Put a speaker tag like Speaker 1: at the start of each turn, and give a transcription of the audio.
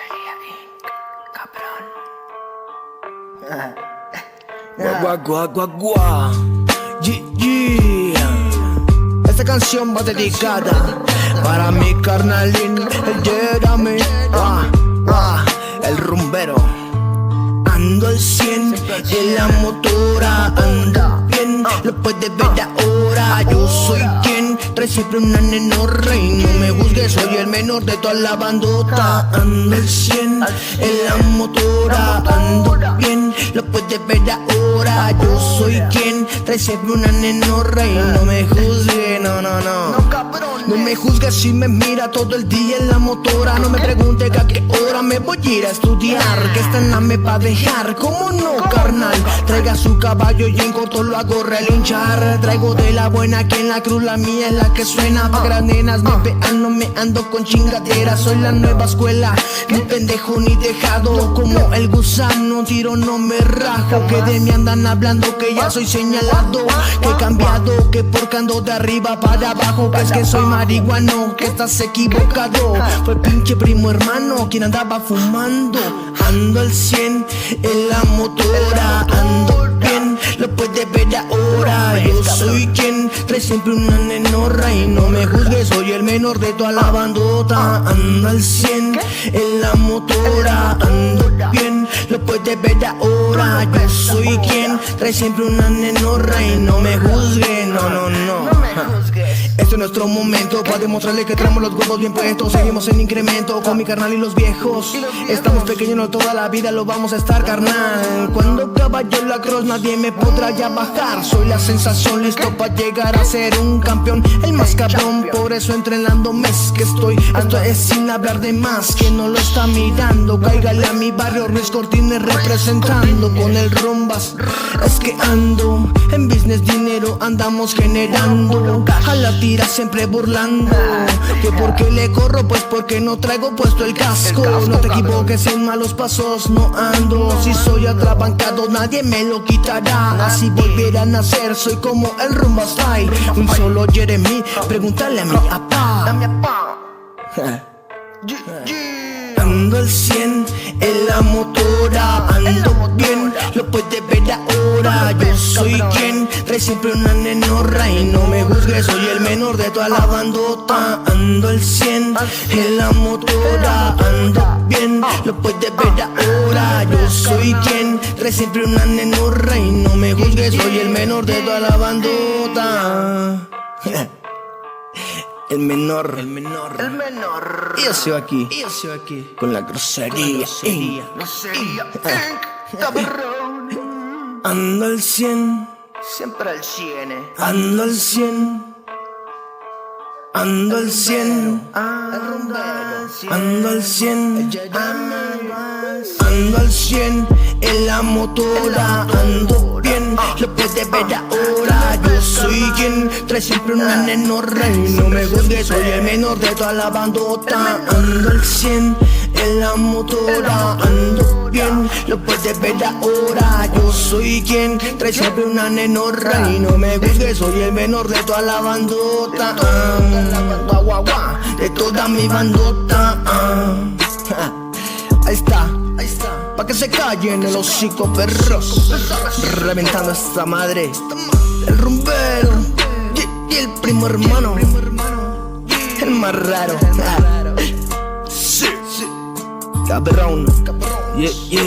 Speaker 1: grosería, cabrón.
Speaker 2: Guá. Yeah. Esta canción va dedicada para mi carnalín, el Jeremy, el rumbero. Ando al 100 y la motora anda bien, lo puedes ver ahora. Yo soy quien trae siempre una nenorra y no me juzgues, soy el menor de toda la bandota. Ando al 100 en la motora, ando bien, lo puedes ver ahora. Yo soy quien trae siempre una nenorra y no me juzgues, no. No me juzgues si me mira todo el día en la motora. No me pregunte a qué hora me voy a ir a estudiar, que esta no me va a dejar. ¿Cómo no, carnal? Traiga su caballo y en corto lo hago relinchar. Traigo de la buena que en la cruz la mía es la que suena. Pa' que las nenas me vean, no me ando con chingaderas. Soy la nueva escuela, ni pendejo ni dejado. Como el gusano, tiro no me rajo. Que de mí andan hablando que ya soy señalado, que he cambiado, que porque ando de arriba para abajo. Que es que soy marihuano, que estás equivocado. Fue el pinche primo hermano quien andaba fumando. Ando al 100 en la motora, ando bien, lo puedes ver ahora. Yo soy quien trae siempre una nenorra y no me juzgues, soy el menor de toda la bandota. Ando al 100 en la motora, ando bien, lo puedes ver ahora. Yo soy quien trae siempre una nenorra y no me juzgues, no. Este es nuestro momento para demostrarle que traemos los huevos bien puestos. Seguimos en incremento con mi carnal y los viejos. Estamos pequeños, no toda la vida lo vamos a estar, carnal. Cuando caballo la cross nadie me podrá ya bajar. Soy la sensación, listo para llegar a ser un campeón, el más cabrón. Por eso entrenando mes que estoy. Esto es sin hablar de más, que no lo está mirando. Cáigale a mi barrio, Ruiz Cortines representando con el rumbas. Es que ando en business, dinero andamos generando. A la tira siempre burlando, que porque le corro, pues porque no traigo puesto el casco. No te equivoques, en malos pasos no ando. Si soy atrabancado nadie me lo quitará. Así volviera a nacer, soy como el rumba style. Un solo Jeremy, pregúntale a mi papá. Ando al 100 en la motora, ando bien, lo puedes ver ahora. Yo soy quien trae siempre una nenorra y no me juzgues, soy el menor de toda la bandota. Ando al 100 en la motora, ando bien, lo puedes ver ahora. Yo soy quien trae siempre una nenorra y no me juzgues, soy el menor de toda la bandota. El menor. Y yo soy aquí con la grosería.
Speaker 1: Cabrón.
Speaker 2: Ando al 100,
Speaker 1: Siempre al 100,
Speaker 2: ando al 100, ando al 100, ando al 100, ando al 100 en la motora, ando bien, lo puedes ver ahora. Yo soy quien trae siempre una nenorra y no me juzgues, soy el menor de toda la bandota. Ando al 100 en la motora, ando bien, lo puedes ver ahora. Yo soy quien trae siempre una nenorra y no me juzgues, soy el menor de toda la bandota. De toda mi bandota. Ahí está, pa' que se callen el hocico perros. Reventando esta madre, el rumbero y el primo hermano, el más raro. Sí, cabrón. Yeah.